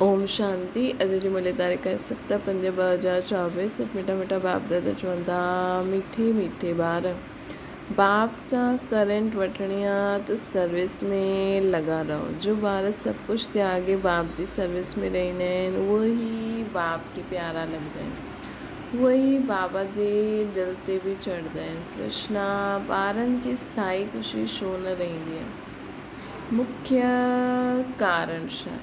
ओम शांति। अॼु जी मिले तारीख़ 7/5/2024। मिठा मिठा बाप दादा चवंदा मीठे मीठे ॿार बाप सां करंट वठणी आहे त सर्विस में लॻा रहो। जो ॿार सभु कुझु त्यागे बाप जी सर्विस में रहंदा आहिनि उहे ई बाप खे प्यारा लॻंदा आहिनि, उहे ई बाबा जे दिलि ते बि चढ़ंदा आहिनि। कृष्णा ॿारनि खे स्थाई ख़ुशी छो न रहंदी आहे? मुख्य कारण छा आहे?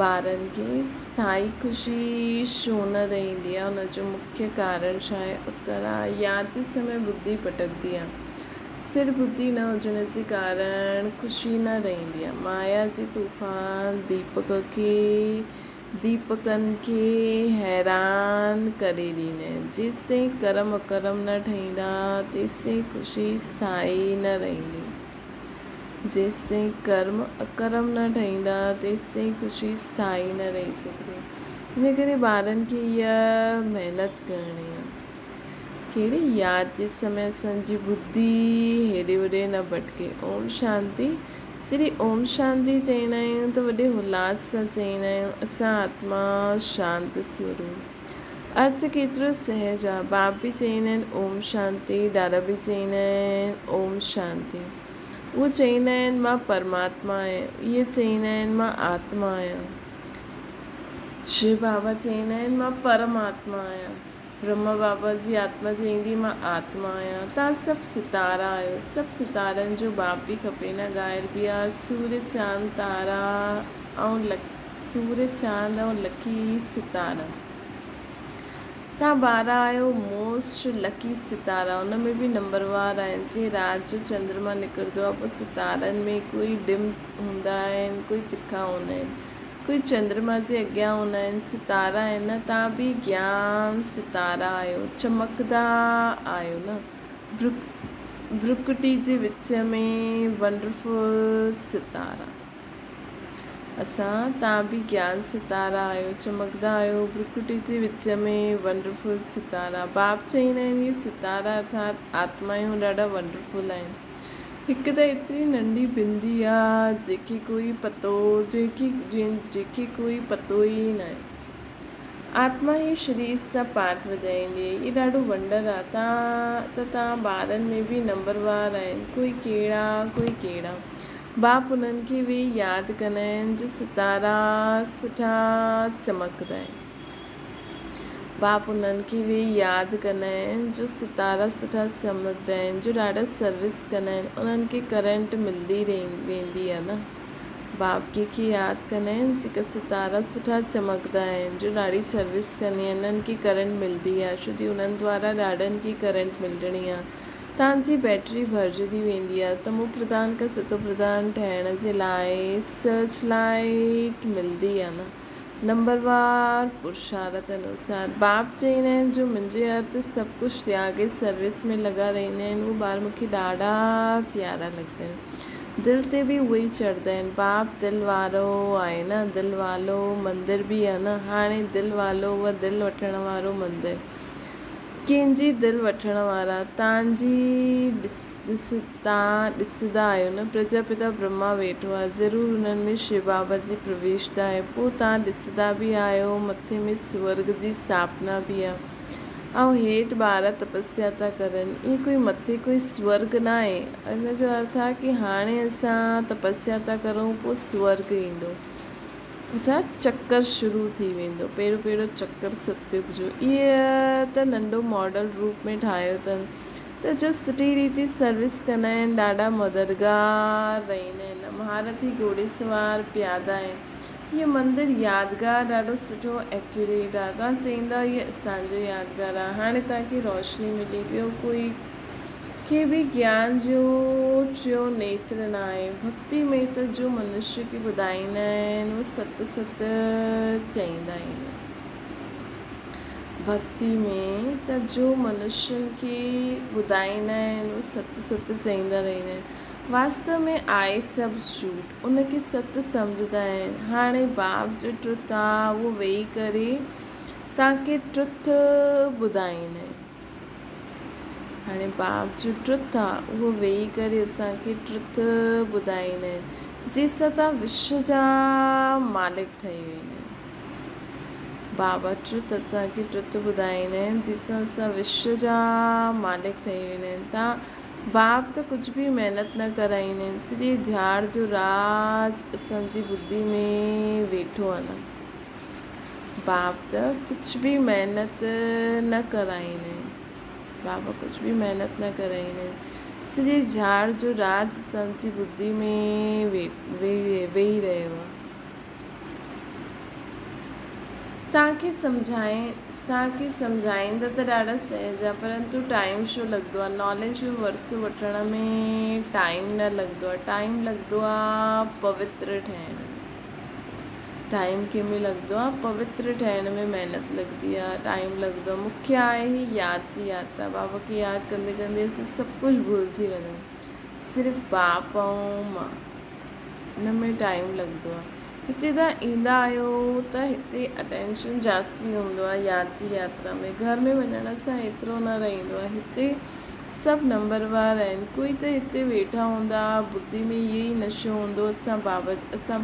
ॿारनि खे स्थाई ख़ुशी छो न रहंदी आहे? हुनजो मुख्य कारण छा आहे? उत्तर आहे यादि जे समय बुद्धि भटकदी आहे। स्थिर बुद्धि न हुजण जे कारण ख़ुशी न रहंदी आहे। माया जी तूफ़ान दीपकनि खे हैरान करे ॾींदा आहिनि। जेसिताईं कर्म अकर्म न ठहींदा तेसिताईं ख़ुशी स्थाई न रहंदी। जेसिताईं कर्म अकर्म न ठहींदा तेसिताईं ख़ुशी स्थाई न रही सघंदी। इन करे ॿारनि खे इहा महिनत करणी आहे। कहिड़ी यादि जे समय असांजी बुद्धि हेॾे होॾे न भटके। ओम शांति। जॾहिं ओम शांति चईंदा आहियूं त वॾे उल्लास सां चईंदा आहियूं असां आत्मा शांति स्वरूप। अर्थ केतिरो सहज आहे। बाप बि चईंदा आहिनि ओम शांति, दादा बि चईंदा आहिनि ओम शांति। उहे चईंदा आहिनि मां परमात्मा आहियां, इहे चईंदा आहिनि मां आत्मा आहियां। शिव बाबा चईंदा आहिनि मां परमात्मा आहियां। ब्रह्मा बाबा जी आत्मा चईंदी मां आत्मा आहियां। तव्हां सभु सितारा आहियो। सभु सितारनि जो बाप बि खपे न। ॻायल बि आहे सूर्य चांद तारा ऐं सूर्य चांद ऐं लकी सितारा। तव्हां ॿार आहियो मोस्ट लकी सितारा। उन में बि नंबरवार आहिनि। जीअं राति जो चंद्रमा निकिरंदो आहे पोइ सितारनि में कोई डिम हूंदा आहिनि, कोई तिखा हूंदा आहिनि, कोई चंद्रमा जे अॻियां हूंदा आहिनि। सितारा आहिनि न। तव्हां बि ज्ञान सितारा आहियो, चमकदा आहियो न। भ्रुकुटी जे विच में वंडरफुल सितारा। तव्हां बि ज्ञान सितारा आहियो, चमकदा आहियो, भ्रुकुटी जे विच में वंडरफुल सितारा। बाप चईंदा आहिनि इहे सितारा अर्थात आत्मायूं ॾाढा वंडरफुल आहिनि। हिकु त एतिरी नंढी बिंदी आहे जंहिंखे कोई पतो ई न आहे। आत्मा ई शरीर सां पाठ वॼाईंदी आहे। इहे ॾाढो वंडर आहे। तव्हां ॿारनि में बि नंबरवार आहिनि। कोई कहिड़ा बाप उन्हनि खे बि यादि कंदा आहिनि जो सितारा सुठा चमकदा आहिनि। बाप उन्हनि खे बि यादि कंदा आहिनि जो सितारा सुठा चमकदा आहिनि, जो ॾाढा सर्विस कंदा आहिनि। उन्हनि खे करंट मिलंदी वेंदी आहे न। बाप खे यादि कंदा आहिनि जेका सितारा सुठा चमकदा आहिनि, जो ॾाढी सर्विस कंदी आहिनि। उन्हनि खे करंट मिलंदी आहे छो जो उन्हनि द्वारा ॾाढनि खे करंट मिलणी आहे। तव्हांजी बैटरी भरिजंदी वेंदी आहे। तमो प्रधान खां सतो प्रधान ठहिण जे लाइ सर्च लाइट मिलंदी आहे न। नंबरवार पुरुषार्थ अनुसार बाप चईंदा आहिनि जो मुंहिंजे अर्थ सभु कुझु त्यागे सर्विस में लॻा रहंदा आहिनि उहे ॿार मूंखे ॾाढा प्यारा लॻंदा आहिनि। दिलि ते बि उहे ई चढ़ंदा आहिनि। बाप दिलि वारो आहे न। दिलि वालो मंदर बि आहे न। हाणे दिलि वालो उहा दिलि वठण वारो मंदरु। कंहिंजी दिलि वठण वारा तव्हां ॾिसंदा आहियो न। प्रजापिता ब्रह्मा वेठो आहे। ज़रूरु उन्हनि में शिव बाबा जी प्रवेशता आहे। पोइ तव्हां ॾिसंदा बि आहियो मथे में स्वर्ग जी स्थापना बि आहे ऐं हेठि ॿार तपस्या था करनि। ईअं कोई मथे कोई स्वर्ग न आहे। इन जो अर्थ आहे की हाणे असां तपस्या था करूं पोइ स्वर्ग ईंदो। अर्थात चक्कर शुरू थी वेंदो। पहिरियों चक्कर सतयुग जो। इहे त नंढो मॉडल रूप में ठाहियो अथनि त जो सुठी रीति सर्विस कंदा आहिनि, ॾाढा मददगार रहंदा आहिनि। महारथी घोड़े सवार प्यादा आहिनि। इहो मंदरु यादगार ॾाढो सुठो एक्यूरेट आहे। तव्हां चईंदा इहो असांजो यादगार आहे। हाणे तव्हांखे रोशनी मिली। ॿियो कोई के बि ज्ञान जो नेत्र न आहे। भक्ति में त जो मनुष्य खे ॿुधाईंदा आहिनि उहे सत चईंदा आहिनि। भक्ति में त जो मनुष्यनि खे ॿुधाईंदा आहिनि उहे सत चईंदा रहंदा आहिनि। वास्तव में आहे सभु झूठ, उनखे सत सम्झंदा आहिनि। हाणे बाप जो ट्रुथ आहे उहो वेही करे तव्हांखे ट्रुथ ॿुधाईंदा आहिनि। हाणे बाप जो ट्रुथ आहे उहो वेही करे असांखे ट्रुथ ॿुधाईंदा आहिनि। जंहिंसां तव्हां विश्व जा मालिक ठही वेंदा आहियो। बाबा ट्रुथ असांखे ट्रुथ ॿुधाईंदा आहिनि जंहिंसां असां विश्व जा मालिक ठही वेंदा आहिनि। तव्हां बाप त कुझु बि महिनत न कराईंदा आहिनि, सॼे झाड़ जो राज असांजी बुद्धि में वेठो आहे न। बाप त कुझु बि महिनत न कराईंदा आहिनि, बाबा कुझु बि महिनत न कराईंदा आहिनि, सॼे झाड़ जो राज असांजी बुद्धि में वेही रहियो आहे। तव्हांखे सम्झाईंदा त ॾाढा सहज आहे, परंतु टाइम छो लॻंदो आहे? नॉलेज जो वर्स वठण में टाइम न लॻंदो आहे, टाइम लॻंदो आहे पवित्र ठहिण में। टाइम कंहिंमें लॻंदो आहे? पवित्र ठहिण में महिनत लॻंदी आहे, टाइम लॻंदो आहे। मुख्य आहे ही यादि जी यात्रा। बाबा खे यादि कंदे कंदे असां सभु कुझु भुलिजी वञूं, सिर्फ़ु बाप ऐं मां, हिन में टाइम लॻंदो आहे। हिते तव्हां ईंदा आहियो त हिते अटेंशन जास्ती हूंदो आहे यादि जी यात्रा में। घर में वञण सां एतिरो न रहंदो आहे। हिते सभु नंबरवार आहिनि। कोई त हिते वेठा हूंदा, बुद्धि में इहो ई नशो हूंदो असां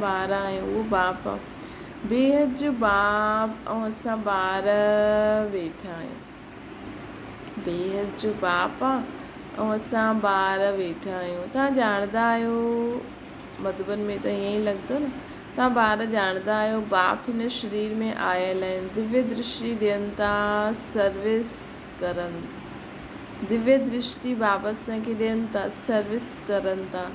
ॿार आहियूं, उहो बाप आहे, बेहद जो बाप, ऐं असां ॿार वेठा आहियूं। बेहद जो बाप आहे ऐं असां ॿार वेठा आहियूं। तव्हां ॼाणंदा आहियो, मधुबन में त ईअं ई लॻंदो न, तव्हां ॿार ॼाणंदा आहियो बाप हिन शरीर में आयल आहिनि, दिव्य दृष्टि ॾियनि था, सर्विस करनि, दिव्य दृष्टि बाबा असांखे ॾियनि था, सर्विस करनि था।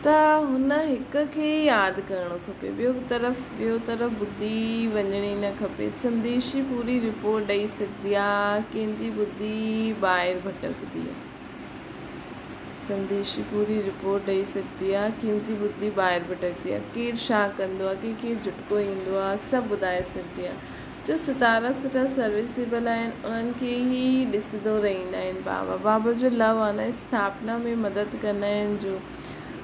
त हुन हिक खे यादि करणो खपे, ॿियो तरफ़ बुद्धि वञणी न खपे। संदेशी पूरी रिपोर्ट ॾेई सघंदी आहे, कंहिंजी बुद्धि ॿाहिरि भटकंदी आहे। संदेशी पूरी रिपोर्ट ॾेई सघंदी आहे, कंहिंजी बुद्धि ॿाहिरि भटकंदी आहे, केरु छा कंदो आहे, कंहिंखे झुटको ईंदो आहे, सभु ॿुधाए सघंदी आहे। जो सितारा सुठा सर्विसेबल आहिनि उन्हनि खे ई ॾिसंदो रहंदा आहिनि। बाबा जो लव आहे न, स्थापना में मदद कंदा आहिनि। जो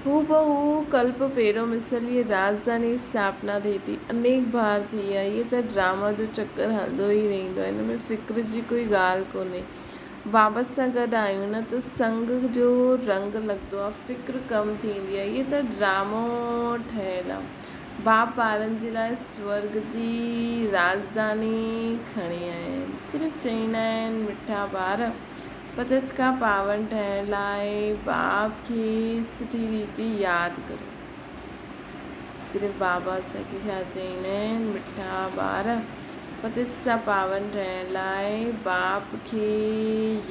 हू कल्प पहिरियों मिसल ये राजधानी स्थापना थिए थी, अनेक बार थी आहे। इहे त ड्रामा जो चक्कर हलंदो ई रहंदो आहे, हिन में फ़िक्र जी कोई ॻाल्हि कोन्हे। बाबा सां गॾु आहियूं न त संग जो रंग लॻंदो आहे, फ़िक्र कम थींदी आहे। इहे त ड्रामो ठहियलु आहे। बाप ॿारनि जे लाइ स्वर्ग जी राजधानी खणी आया आहिनि। सिर्फ़ु चईंदा आहिनि मिठा ॿार, पतित खां पावन ठहिण लाइ बाप खे सुठी रीति यादि करो। सिर्फ़ु बाबा असांखे छा चईंदा आहिनि? मिठा ॿार, पतित सां पावन ठहिण लाइ बाप खे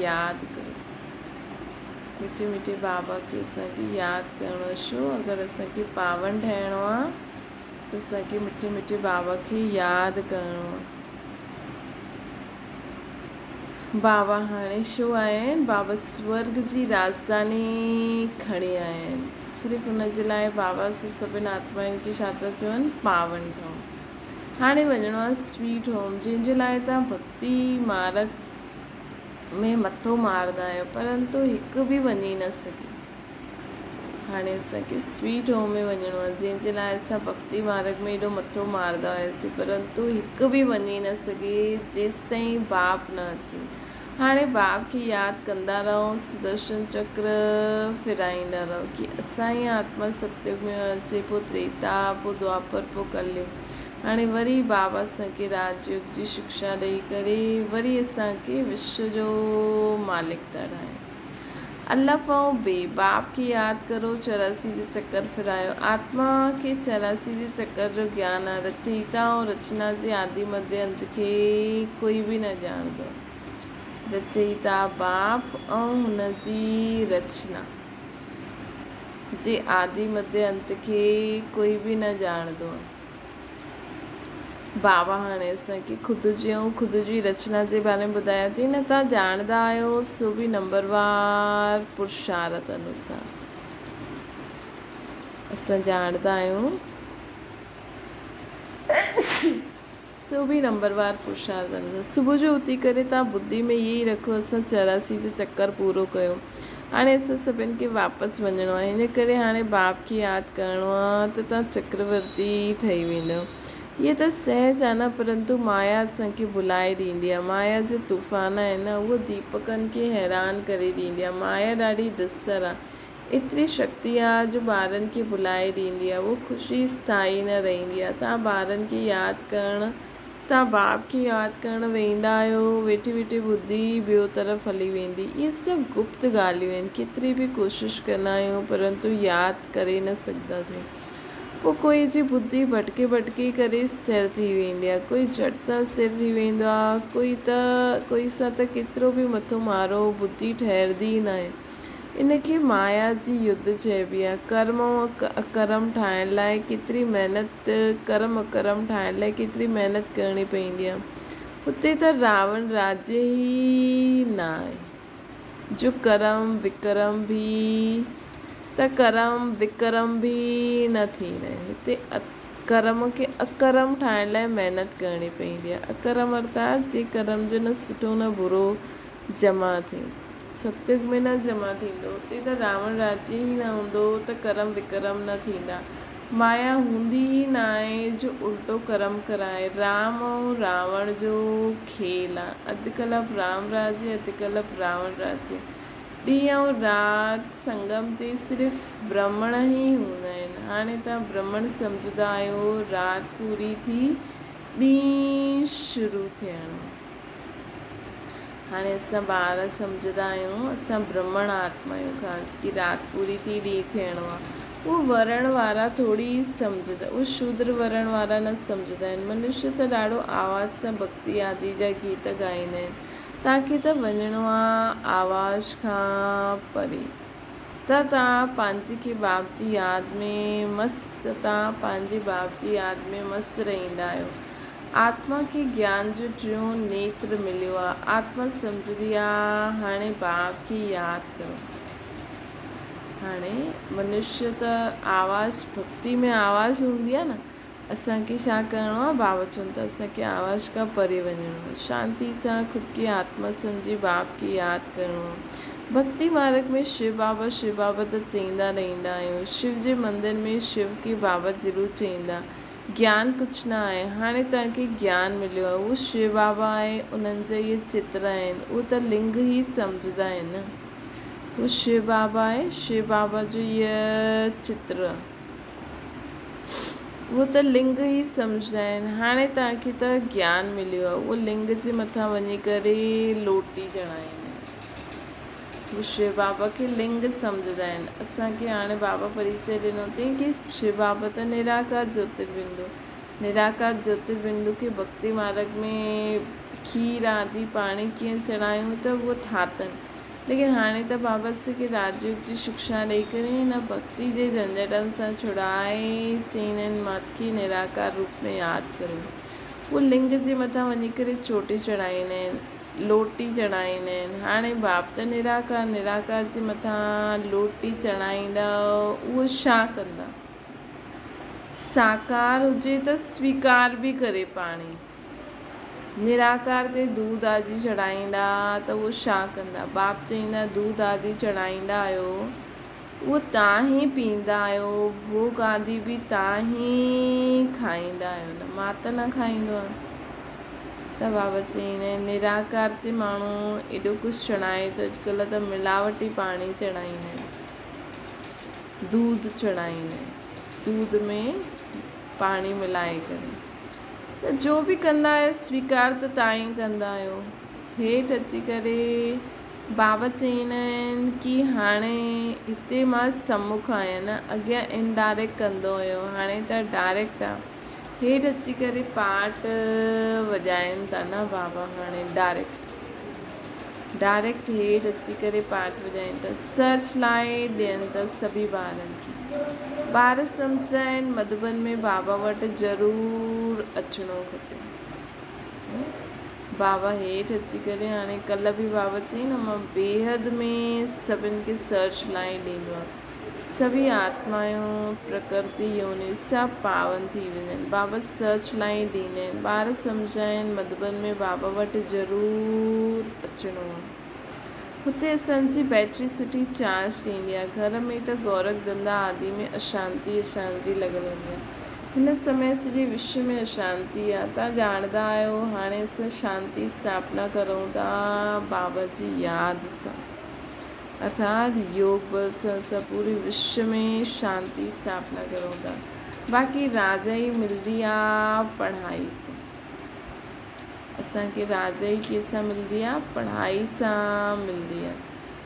यादि करो। मिठे मिठे बाबा खे असांखे यादि करणो छो? अगरि असांखे पावन ठहिणो आहे त असांखे मिठे मिठे बाबा खे यादि करणो आहे। बाबा हाणे छो आया आहिनि? बाबा स्वर्ग जी राजधानी खणी आया आहिनि। सिर्फ़ु हुन जे लाइ बाबा सभिनि आत्माउनि खे छा था चवनि? पावन ठहूं। हाणे वञिणो आहे स्वीट होम, जंहिंजे लाइ तव्हां भक्ति मार्ग में मथो मारंदा आहियो, परंतु हिकु बि वञी न सघे। हाणे असांखे स्वीट होम में वञिणो आहे, जंहिंजे लाइ असां भक्ति मार्ग में एॾो मथो मारंदा हुआसीं, परंतु हिकु बि वञी न सघे जेसि ताईं बाप न अचे। हाणे बाप खे यादि कंदा रहो, सुदर्शन चक्र फिराईंदा रहो कि असां ई आत्मा सतयुग में हुआसीं, पोइ त्रेता, पोइ द्वापर, पोइ कलयुग। हाणे वरी बाबा असांखे राजयोग जी शिक्षा ॾेई करे वरी असांखे विश्व जो मालिक था ठाहिनि। अलफ़ ऐं बे, बाप खे यादि करो, 84 जो चक्कर फिरायो। आत्मा खे 84 जे चक्कर जो ज्ञान आहे। रचयिता ऐं रचना जे आदि मध्य अंत खे कोई बि न ॼाणंदो। रचयिता बाप ऐं हुनजी रचना जे आदि मध्य अंत खे कोई बि न ॼाणंदो आहे। बाबा हाणे असांखे ख़ुदि जी रचना जे बारे में ॿुधायो थी न। तव्हां ॼाणंदा आहियो सो बि नंबरवार पुरुषार्थ अनुसार। असां ॼाणंदा आहियूं सो बि नंबरवार पुरुषार्थ अनुसार। सुबुह जो उथी करे तव्हां बुद्धि में इहे ई रखो, असां 84 जो चक्कर पूरो कयो। हाणे असां सभिनि खे वापसि वञिणो आहे, हिन करे हाणे बाप खे यादि करिणो आहे त तव्हां चक्रवर्ती ठही वेंदव। इहे त सहज आहे न, परंतु माया असांखे भुलाए ॾींदी आहे। माया जे तूफ़ान आहिनि न, उहो दीपकनि खे हैरान करे ॾींदी आहे। माया ॾाढी डिसर आहे, एतिरी शक्ति आहे जो ॿारनि खे भुलाए ॾींदी आहे। वो ख़ुशी स्थाई न रहंदी आहे। तव्हां ॿारनि खे यादि करणु, तव्हां बाप खे यादि करणु वेंदा आहियो, वेठे वेठे ॿुधी ॿियो तरफ़ हली वेंदी। इहे सभु गुप्त ॻाल्हियूं आहिनि। केतिरी बि कोशिशि कंदा आहियूं परंतु यादि करे न सघंदासीं। पोइ कोई जी बुद्धि भटके करे स्थिर थी वेंदी आहे, कोई झटि सां स्थिर थी वेंदो आहे, कोई सां त केतिरो बि मथो मारो बुद्धि ठहिरदी न आहे। इनखे माया जी युद्ध चइबी आहे। कर्म ऐं अकर्म ठाहिण लाइ केतिरी महिनत, कर्म अकर्म ठाहिण लाइ केतिरी महिनत करणी पवंदी आहे। हुते त रावण राज्य ई न आहे जो कर्म विकर्म बि न थींदा आहिनि। हिते कर्म खे अकर्म ठाहिण लाइ महिनत करणी पवंदी आहे। अकर्म अर्थात जे कर्म जो न सुठो न बुरो जमा थिए, सत्युग में न जमा थींदो। हुते त रावण राज्य ई न हूंदो त कर्म विकर्म न थींदा। माया हूंदी ई न आहे जो उल्टो कर्म कराए। राम ऐं रावण जो खेल आहे। अधु कल्प राम राज्य, अधु कल्प रावण राज्य। ॾींहुं ऐं राति संगम ते सिर्फ़ु ब्राह्मण ई हूंदा आहिनि। हाणे तव्हां ब्राह्मण सम्झंदा आहियो, राति पूरी थी ॾींहुं शुरू थियणो। हाणे असां ॿार सम्झंदा आहियूं असां ब्राह्मण आत्मा आहियूं, ख़ासि की राति पूरी थी ॾींहुं थियणो आहे। उहो वरण वारा थोरी सम्झंदा, उहो शूद्र वरण वारा न सम्झंदा आहिनि। मनुष्य त ॾाढो आवाज़ सां भक्ति आदि जा गीत ॻाईंदा आहिनि। तव्हांखे त वञिणो आहे आवाज़ खां परे। त तव्हां पंहिंजे खे बाप जी यादि में मस्तु, तव्हां पंहिंजे बाप जी यादि में मस्तु रहंदा आहियो। आत्मा खे ज्ञान जो टियों नेत्र मिलियो आहे। आत्मा सम्झंदी आहे हाणे बाप खे यादि करो। हाणे मनुष्य त आवाज़, भक्ति में आवाज़ हूंदी आहे न। असांखे छा करिणो आहे, बाबा चवनि था असांखे आवाज़ खां परे वञिणो आहे। शांति सां ख़ुदि खे आत्मा सम्झी बाप खे यादि करिणो आहे। भक्ति मार्ग में शिव बाबा त चईंदा रहंदा आहियूं। शिव जे मंदर में शिव खे बाबा ज़रूरु चईंदा। ज्ञान कुझु न आहे। हाणे तव्हांखे ज्ञान मिलियो आहे, उहो शिव बाबा आहे, उन्हनि जा इहे चित्र आहिनि। उहो त लिंग ई सम्झंदा आहिनि। उहो शिव बाबा आहे, शिव बाबा जो इहे चित्र, उहो त लिंग ई सम्झंदा आहिनि। हाणे तव्हांखे त ज्ञान मिलियो आहे, उहो लिंग जे मथां वञी करे लोटी चढ़ाईंदा। उहो शिव बाबा खे लिंग सम्झंदा आहिनि। असांखे हाणे बाबा परिचय ॾिनो अथई की शिव बाबा त निराकार ज्योतिर्बिंदु खे भक्ति मार्ग में खीर आदि पाणी कीअं चढ़ायूं त उहो ठातनि। लेकिन हाणे त बाबा असांखे राजयोग जी शिक्षा ॾेई करे हिन भक्ति जे झंझटनि सां छुड़ाए चईंदा आहिनि मूंखे निराकार रूप में यादि करो। उहो लिंग जे मथां वञी करे चोटी चढ़ाईंदा आहिनि, लोटी चढ़ाईंदा आहिनि। हाणे बाप त निराकार जे मथां लोटी चढ़ाईंदा, उहो छा कंदा? साकार हुजे त स्वीकार बि करे पाणी। निराकार ते दूध आदि चढ़ाईंदा त उहो छा कंदा? बाप चईंदा दूध आदि चढ़ाईंदा आहियो, उहो तव्हां ई पीअंदा आहियो, भोग आदि बि तव्हां ई खाईंदा आहियो न, मां त न खाईंदो आहियां। त बाबा चईंदा आहिनि निराकार ते माण्हू एॾो कुझु चढ़ाए त अॼुकल्ह त मिलावटी पाणी चढ़ाईंदा आहिनि, दूध चढ़ाईंदा आहिनि, दूध में पाणी मिलाए करे। त जो बि कंदा आहियो स्वीकार त तव्हां ई कंदा आहियो। हेठि अची करे बाबा चईंदा आहिनि की हाणे हिते मां सम्मुख आहियां न, अॻियां इनडायरेक्ट कंदो हुयो, हाणे त डायरेक्ट आहे। हेठि अची करे पाट वॼाइनि था न बाबा, हाणे डायरेक्ट हेठि अची करे पाट वॼाइनि था। सर्च लाइट ॾियनि था सभी ॿारनि खे। ॿार सम्झंदा आहिनि मधुबन में बाबा वटि ज़रूरु अचिणो खपे। बाबा हेठि अची करे, हाणे कल्ह बि बाबा चई न मां बेहद में सभिनि खे सर्च लाइट ॾींदो आहे। सभी आत्मायूं प्रकृति योनि सभु पावन थी वेंदा आहिनि। बाबा सर्च लाइट ॾींदा आहिनि। ॿार सम्झंदा आहिनि मधुबन में बाबा वटि ज़रूरु अचिणो आहे। हुते असांजी बैटरी सुठी चार्ज थींदी आहे। घर में त गोरख धंधा आदि में अशांती लॻल हूंदी आहे। हिन समय सॼे विश्व में अशांती आहे, तव्हां ॼाणंदा आहियो। हाणे असां शांती स्थापना करूं था बाबा जी यादि सां। अर्थात योग बल सां असां पूरे विश्व में शांति स्थापना करूं था। बाक़ी राजाई मिलंदी आहे पढ़ाई सां। असांखे राजाई कंहिंसां मिलंदी आहे? पढ़ाई सां मिलंदी आहे।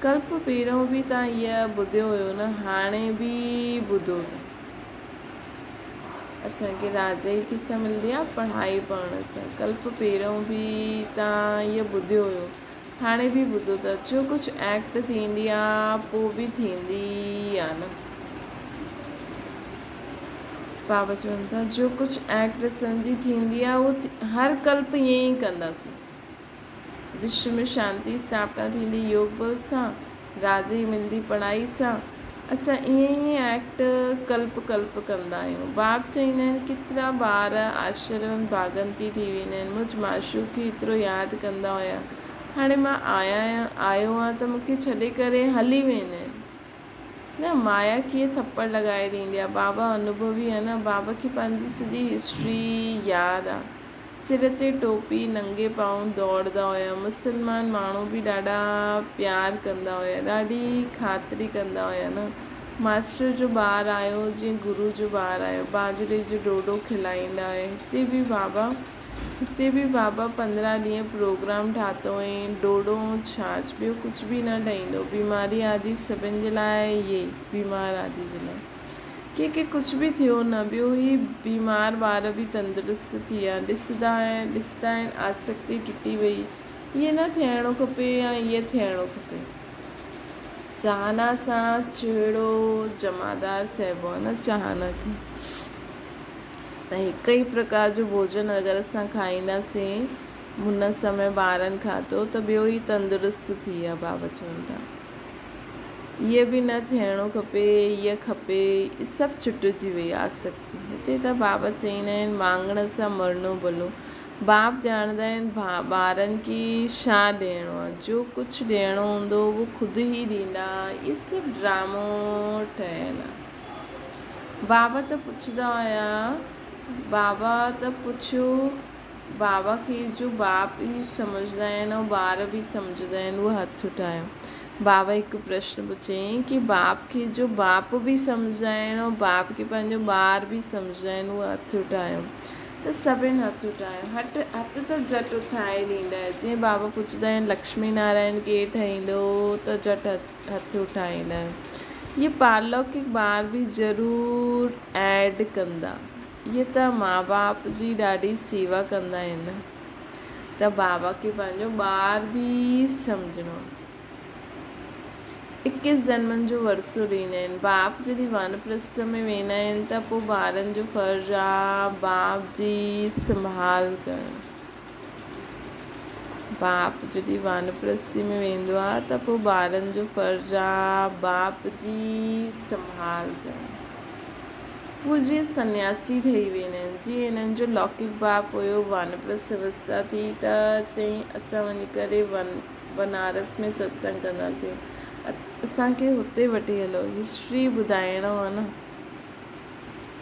कल्प पहिरियों बि तव्हां इहा ॿुधियो हुयो न, हाणे बि ॿुधो था। असांखे राजाई कंहिंसां मिलंदी आहे? पढ़ाई पढ़ण सां। कल्प पहिरियों बि तव्हां इहा ॿुधियो हुयो, हाणे बि ॿुधो था। जो कुझु एक्ट थींदी आहे पोइ बि थींदी आहे न। बाबा चवनि था जो कुझु एक्ट असांजी थींदी आहे उहो हर कल्प ईअं ई कंदासीं। विश्व में शांति स्थापना थींदी योग बल सां, राजाई मिलंदी पढ़ाई सां। असां ईअं ई एक्ट कल्प कल्प कंदा आहियूं। बाप चवंदा आहिनि केतिरा ॿार आश्चर्यवन भागंती थी वेंदा आहिनि। मुंहिंज माशूक खे एतिरो यादि कंदा हुया, हाणे मां आयो आहियां त मूंखे छॾे करे हली वेंदा आहिनि। न, माया कीअं थप्पड़ लॻाए ॾींदी आहे। बाबा अनुभवी आहे न। बाबा खे पंहिंजी सॼी हिस्ट्री यादि आहे। सिर ते टोपी, नंगे पांव दौड़दा हुया। मुसलमान माण्हू बि ॾाढा प्यार कंदा हुया, ॾाढी ख़ातिरी कंदा हुया न। मास्टर जो ॿारु आयो जीअं गुरू जो ॿारु आयो, बाजरे जो ॾोढो खिलाईंदा हुआ। हिते बि बाबा 15 ॾींहं प्रोग्राम ठातो हुअईं। ॾोढो छाछ, ॿियो कुझु बि न ठाहींदो। बीमारी आदि सभिनि जे लाइ, इहे बीमार आदि जे लाइ। कंहिंखे कुझु बि थियो न, ॿियो ही बीमार ॿार बि तंदुरुस्त थी विया। ॾिसंदा आहिनि आसक्ति टुटी वई, इहे न थियणो खपे या इहे थियणो खपे। चाहना सां चिड़ो जमादार चइबो आहे न, चाहना खे। त हिकु ई प्रकार जो भोजन अगरि असां खाईंदासीं, हुन समय ॿारनि खाधो त ॿियो ई तंदुरुस्त थी विया। बाबा चवनि था इहे बि न थियणो खपे, इहा खपे, सभु छुटिजी वई आसक्ति। हिते त बाबा चवंदा आहिनि मांगण सां मरणो भलो। बाप ॼाणंदा आहिनि ॿारनि खे छा ॾियणो आहे। जो कुझु ॾियणो हूंदो उहो ख़ुदि ई ॾींदा। इहे सभु ड्रामो ठहियलु आहे। बाबा त पुछंदा हुया, बाबा खे जो बाप ई सम्झंदा आहिनि ऐं ॿार बि सम्झंदा आहिनि, उहो हथ उठायो। बाबा हिकु प्रश्न पुछियईं कि बाप खे जो बाप बि सम्झंदा आहिनि ऐं बाप खे पंहिंजो ॿार बि सम्झंदा आहिनि, उहो हथ उठायो। त सभिनि हथ उठायो। हथ त झटि उठाए ॾींदा। जीअं बाबा पुछंदा आहिनि लक्ष्मी नारायण केरु ठाहींदो, त झटि हथ उठाईंदा। इहे पारलौकिक ॿार बि ज़रूरु ऐड कंदा। इहे त माउ बाप जी ॾाढी सेवा कंदा आहिनि, त बाबा खे पंहिंजो ॿार बि सम्झणो। 21 जन्मनि जो वरसो ॾींदा आहिनि। बाप जॾहिं वानप्रस्थ में वेंदा आहिनि त पोइ ॿारनि जो फ़र्ज़ु आहे बाप जी संभाल करणु। बाप जॾहिं वानप्रस्थी में वेंदो आहे त पोइ ॿारनि जो फ़र्ज़ु आहे बाप जी संभाल करणु। उहे जीअं सन्यासी ठही वेंदा आहिनि। जीअं हिननि जो लौकिक बाप हुयो, वानप्रस्थ अवस्था थी त चई असां वञी करे बनारस में सत्संग कंदासीं, असांखे हुते वठी हलो, हिस्ट्री ॿुधाइणो आहे न।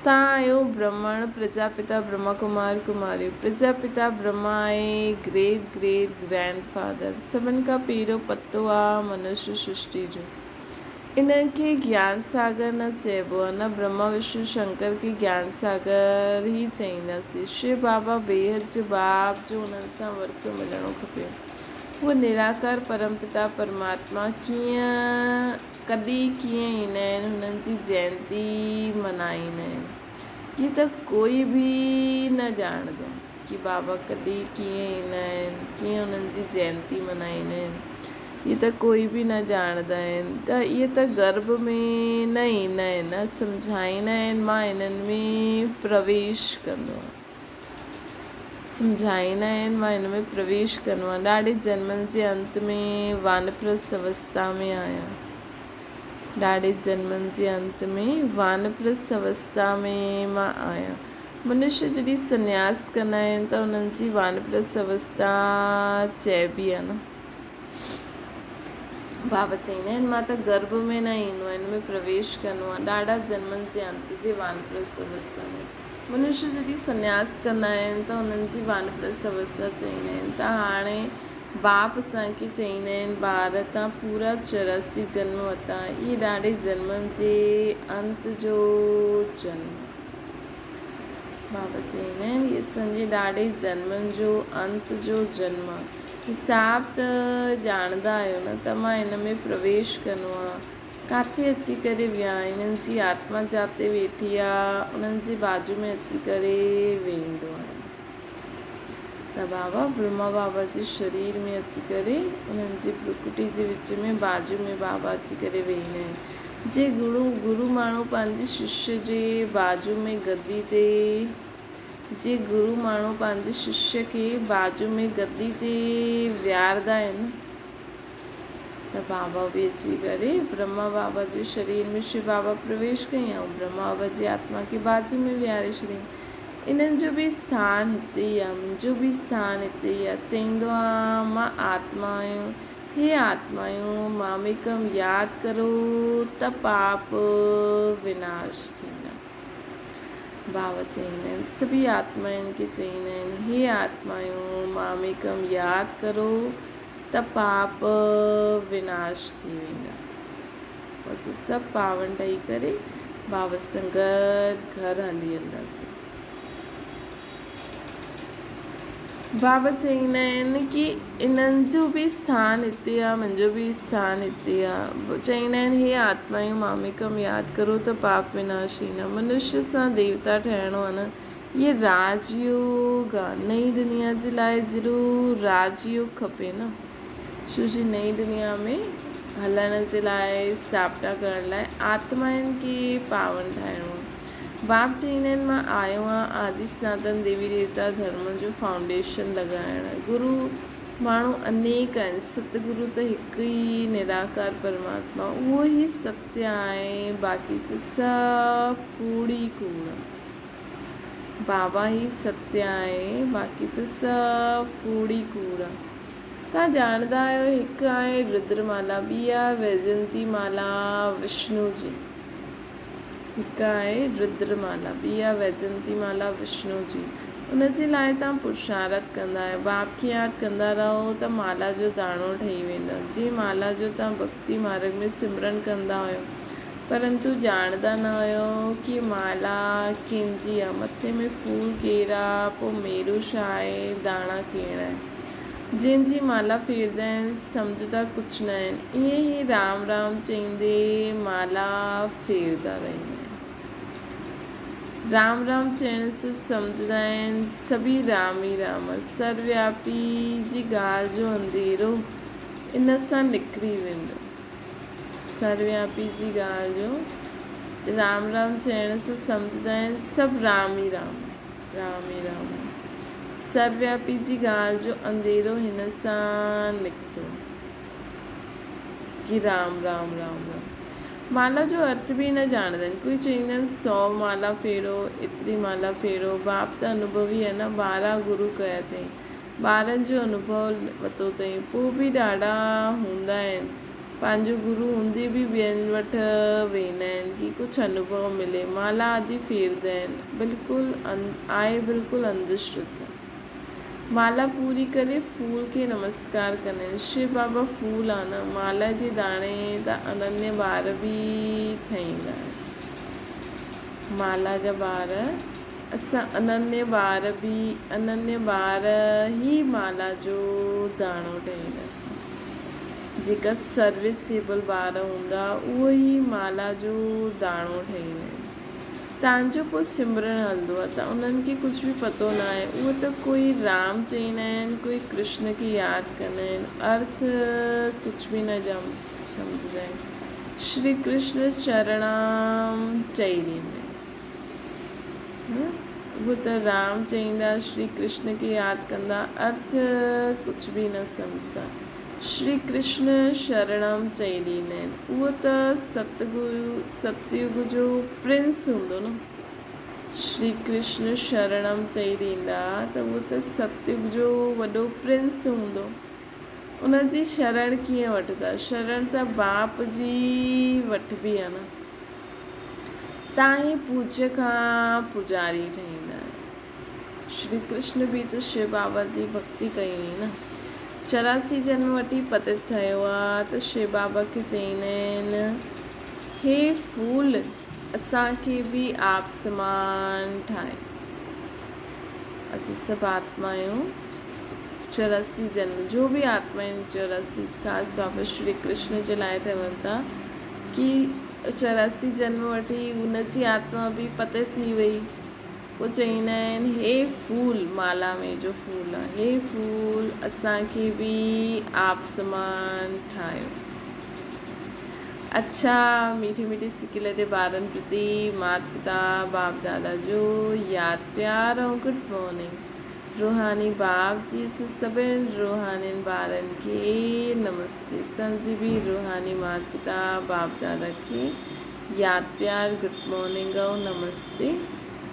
तव्हां आहियो ब्रह्मण, प्रजापिता ब्रह्मा कुमार कुमारी। प्रजापिता ब्रह्मा आहे ग्रेट ग्रेट ग्रैंडफादर। सभिनि खां पहिरियों पतो आहे मनुष्य सृष्टि जो। इनखे ज्ञान सागर न चइबो आहे न। ब्रह्मा विष्णु शंकर खे ज्ञान सागर ई चईंदासीं। शिव बाबा बेहद जे बाप जो उन्हनि सां वरसो मिलणो खपे। उहे निराकार परमपिता परमात्मा कॾहिं कीअं ईंदा आहिनि, हुननि जी जयंती मल्हाईंदा आहिनि। इहे त कोई बि न ॼाणंदो कि बाबा कॾहिं कीअं ईंदा आहिनि, कीअं हुननि जी जयंती मल्हाईंदा आहिनि। इहे त कोई बि न ॼाणंदा आहिनि। त इहे त गर्भ में न ईंदा आहिनि, न सम्झाईंदा आहिनि मां हिननि में प्रवेश कंदो आहियां, सम्झाईंदा आहिनि मां हिन में प्रवेश कंदो आहियां। ॾाढे जन्मनि जे अंत में वानप्रस्थ अवस्था में आहियां। ॾाढे जन्मनि जे अंत में वानप्रस्थ अवस्था में मां आहियां। मनुष्य जॾहिं संन्यास कंदा आहिनि त उन्हनि जी वानप्रस्थ अवस्था चइबी आहे न। बाबा चवंदा आहिनि मां त गर्भ में न ईंदो आहे, हिन में प्रवेश कंदो आहे। ॾाढा जन्मनि जे अंत ते वानप्रस्थ अवस्था में मनुष्य जॾहिं संन्यास कंदा आहिनि त उन्हनि जी वानप्रस्थ अवस्था चवंदा आहिनि। त हाणे बाप असांखे चईंदा आहिनि ॿार तव्हां पूरा 84 जन्म वरिता, इहे ॾाढे जन्मनि जे अंत जो जन्म। बाबा चईंदा आहिनि इहे असांजे ॾाढे जन्मनि जो अंत जो जन्म आहे। हिसाब त ॼाणंदा आहियो न, त मां हिन में प्रवेश करिणो आहे, किथे अची करे विया, हिननि जी आत्मा जाते वेठी आहे उन्हनि जे बाजू में अची करे वेहींदो आहे। त बाबा ब्रह्मा बाबा जे शरीर में अची करे उन्हनि जी प्रकृति जे विच में बाजू में बाबा अची करे वेहींदा आहिनि। जे गुरु माण्हू पंहिंजे शिष्य जे बाजू में गद्दी ते जे गुरु माण्हू पंहिंजे शिष्य खे बाजू में गद्दी ते विहारंदा आहिनि, त बाबा बि अची करे ब्रह्मा बाबा जे शरीर में शिव बाबा प्रवेश कयईं ऐं ब्रह्मा बाबा जी आत्मा खे बाजू में विहारे छॾियईं। इन्हनि जो बि स्थान हिते ई आहे, मुंहिंजो बि स्थान हिते ई आहे। चईंदो आहे मां आत्मा आहियूं, हे आत्मायूं मामेकम यादि करो त पाप विनाश थींदा। बाबा चईंदा आहिनि सभी आत्माउनि खे चईंदा आहिनि हे आत्मायूं मामेकम यादि करो त पाप विनाश थी वेंदा। बसि सभु पावन ठही करे बाबा सां गॾु घर हली हलंदासीं। बाबा चईंदा आहिनि कि इन्हनि जो बि स्थान हिते आहे, मुंहिंजो बि स्थान हिते आहे। चईंदा आहिनि हे आत्मायूं मामेकम यादि करो त पाप विनाश थींदा। मनुष्य सां देवता ठहिणो आहे न, इहे राजयोग आहे। नई दुनिया जे लाइ ज़रूरु राजयोग खपे न, छो जो नई दुनिया में हलण जे लाइ स्थापना करण लाइ आत्माउनि खे पावन ठाहिणो आहे। बाप चईंदा आहिनि मां आयो आहियां आदि सनातन देवी देवता धर्म जो फाउंडेशन लॻाइण। गुरु माण्हू अनेक आहिनि, सतगुरु त हिकु ई निराकार परमात्मा, उहो ई सत्य आहे, बाक़ी त सभु कूड़ ई कूड़। बाबा ई सत्य आहे, बाक़ी त सभु कूड़ ई कूड़। तव्हां ॼाणंदा आहियो हिकु आहे रुद्रमाला, ॿी आहे वैजयंती माला विष्णु जी। हिकु आहे रुद्रमाला, ॿी आहे वैजयंती माला विष्णु जी। उन जे लाइ तव्हां पुरुषार्थ कंदा आहियो, बाप खे यादि कंदा रहो त माला जो दाणो ठही वेंदो। जे माला जो तव्हां भक्ति मार्ग में सिमरन कंदा हुयो, परंतु ॼाणंदा न हुयो कि माला कंहिंजी आहे, मथे में फूल कहिड़ा, पोइ मेरू छा आहे, दाणा कहिड़ा आहिनि। जंहिंजी माला फेरदा आहिनि सम्झदा कुझु न आहिनि, ईअं ई राम राम चईंदे माला फेरदा रहंदा आहिनि। राम राम चवण से सम्झदा आहिनि सभी राम ई राम, सर्वव्यापी जी ॻाल्हि जो अंधेरो इन सां निकिरी वेंदो। सर्वव्यापी जी ॻाल्हि जो राम राम चवण सां सम्झदा आहिनि सभु राम ई राम, राम ई राम। सर्वव्यापी जी ॻाल्हि जो अंधेरो हिन सां निकितो कि राम राम राम राम। माला जो अर्थ बि न ॼाणंदा आहिनि। कोई चईंदा आहिनि 100 माला फेरो, एतिरी माला फेरो। बाप त अनुभवी आहे न, 12 गुरु कया अथई, 12 जो अनुभव वरितो अथई। पोइ बि ॾाढा हूंदा आहिनि, पंहिंजो गुरु हूंदे बि ॿियनि वटि वेंदा आहिनि कि कुझु अनुभव मिले, माला आदि फेरदा आहिनि। बिल्कुलु अंधश्रद्धा। माला पूरी करे फूल खे नमस्कार कंदा आहिनि। शिव बाबा फूल आहे न, माला जे दाणे त अनन्य ॿार बि ठहींदा आहिनि। माला जा ॿार असां अनन्य ॿार ई माला जो दाणो ठहींदासीं। जेका सर्विसेबल ॿार हूंदा उहो ई माला जो दाणो ठहींदा आहिनि। तव्हांजो पोइ सिमरन हलंदो आहे त उन्हनि खे कुझु बि पतो न आहे। उहो त कोई राम चईंदा आहिनि, कोई कृष्ण खे यादि कंदा आहिनि, अर्थ कुझु बि न सम्झंदा आहिनि। श्री कृष्ण शरणम चई ॾींदा आहिनि। उहो त राम चईंदा, श्री कृष्ण खे यादि कंदा, अर्थ कुझु बि न सम्झंदा। श्री कृष्ण शरणम चई ॾींदा आहिनि। उहो त सतयुग जो प्रिंस हूंदो न। श्री कृष्ण शरणम चई ॾींदा त उहो त सतयुग जो वॾो प्रिंस हूंदो। उन जी शरण कीअं वठंदा? शरण त बाप जी वठिबी आहे न। तव्हां ई पूज्य खां पुजारी ठहींदा आहियो। श्री कृष्ण बि त शिव बाबा जी भक्ति कई हुई न। 84 जन्म वठी पतित थियो आहे त शिव बाबा खे चईंदा आहिनि हे फूल असांखे बि आप समान ठाहे। असीं सभु आत्मा आहियूं 84 जन्म, जो बि आत्मा आहिनि 84 ख़ासि बाबा श्री कृष्ण जे लाइ ठहनि था कि 84 जन्म वठी उनजी आत्मा बि पतित थी वई। पोइ चईंदा आहिनि हे फूल, माला में जो फूल आहे, हे फूल असांखे बि आप समान ठाहियो। अच्छा, मीठी मीठी सिकी लॾे ॿारनि प्रति माता पिता बाप दादा जो यादि प्यार ऐं गुड मॉर्निंग। रूहानी बाप जी सभिनि रूहानियुनि ॿारनि खे नमस्ते। असांजी बि रूहानी माता पिता बाप दादा खे यादि प्यार गुड मॉर्निंग ऐं नमस्ते।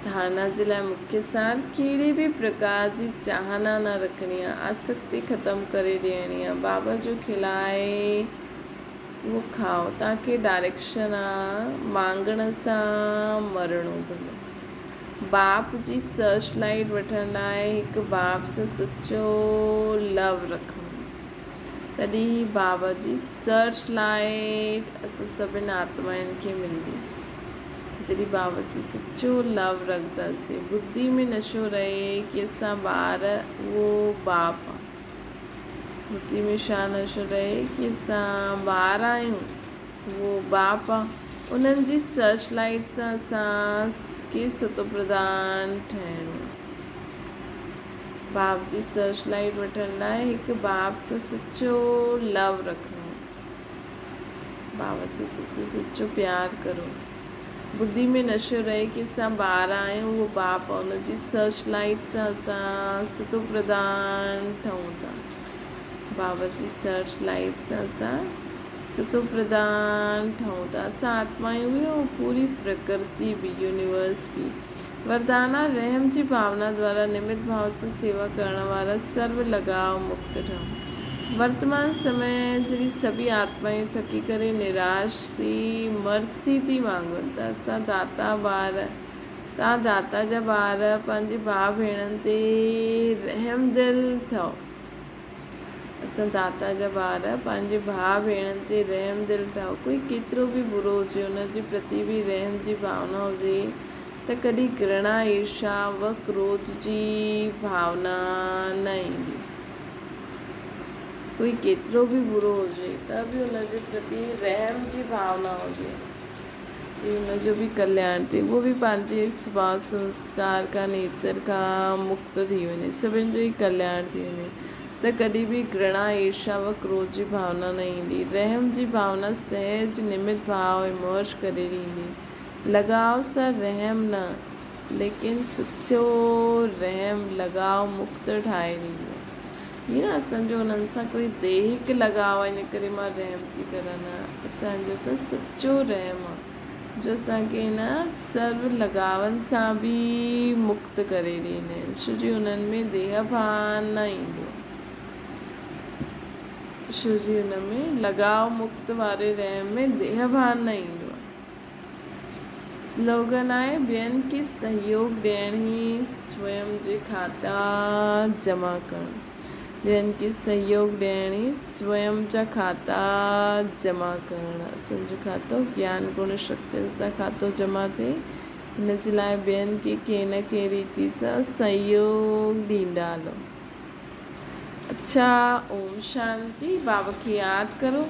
धारणा जे लाइ मुख्य सार, कहिड़े बि प्रकार जी चाहना न रखणी आहे, आसक्ति ख़तमु करे ॾियणी आहे। बाबा जो खिलाए वो खाओ, तव्हांखे डायरेक्शन आहे मांगण सां मरणो भलो। बाप जी सर्च लाइट वठण लाइ हिकु बाप सां सचो लव रखणो, तॾहिं बाबा जी सर्च लाइट असां सभिनि आत्माउनि खे मिलंदी। जॾहिं बाबा सां सचो लव रखंदासीं, बुद्धि में नशो रहे कि असां ॿार उहो बाप आहे। बुद्धि में छा नशो रहे कि असां ॿार आहियूं, उहो बाप आहे। उन्हनि जी सर्च लाइट सां असांखे सतो प्रधान ठहिणो। बाप जी सर्च लाइट वठण लाइ हिकु बाप सां सचो लव रखणो, बाबा सां सचो सचो प्यार करो। बुद्धि में नशो रहे कि असां ॿार आहियूं, उहो बाप आहे। उनजी सर्च लाइट सां असां सतो प्रधान ठहूं था। बाबा जी सर्च लाइट सां असां सतो प्रधान ठहूं था। असां आत्मायूं बि ऐं पूरी प्रकृति बि, यूनिवर्स बि। वरदाना, रहम जी भावना द्वारा निमित भाव सां सेवा करण वारा सर्व लगाव मुक्त ठहूं। वर्तमान समय जॾहिं सभी आत्मायूं थकी करे निराश थी मर्सी थी मांगनि त असां दाता ॿार, तव्हां दाता जा ॿार पंहिंजे भाउ भेणनि ते रहम दिल ठहो। असां दाता जा ॿार पंहिंजे भाउ भेणनि ते रहम दिल ठहो। कोई केतिरो बि बुरो हुजे, उनजे प्रति बि रहम जी भावना हुजे त कॾहिं घृणा ईर्षा व क्रोध जी भावना न ईंदी। कोई केतिरो बि बुरो हुजे त बि हुनजे प्रति रहम जी भावना हुजे, हुनजो बि कल्याण थिए, वो बि पंहिंजे स्वभाव संस्कार खां नेचर खां मुक्त थी वञे, सभिनि जो ई कल्याण थी वञे त कॾहिं बि घृणा ईर्षा व क्रोध जी भावना न ईंदी। रहम जी भावना सहज निमित भाव इमर्ज करे ॾींदी। लगाव सां रहम न, लेकिन सचो रहम लगाव मुक्त ठाहे ॾींदो। हीअं न असांजो उन्हनि सां कोई दैहिक लगाव आहे, इन करे मां रहम थी करां, न, असांजो त सचो रहम आहे जो असांखे न सर्व लगावनि सां बि मुक्त करे ॾींदा आहिनि। छो जो उन्हनि में देह भान न ईंदो, छो जो हुन में लगाव मुक्त वारे रहम में देह भान न ईंदो आहे। स्लोगन आहे, ॿियनि खे सहयोग ॾियण ई स्वयं जे खाता जमा करणु। ॿियनि खे सहयोग ॾियण ई स्वयं जा खाता जमा करणु। असांजो खातो ज्ञान गुण शक्तियुनि सां खातो जमा थिए, हिन जे लाइ ॿियनि खे कंहिं न कंहिं रीति सां सहयोग ॾींदा हलो। अच्छा, ओम शांति। बाबा खे यादि करो।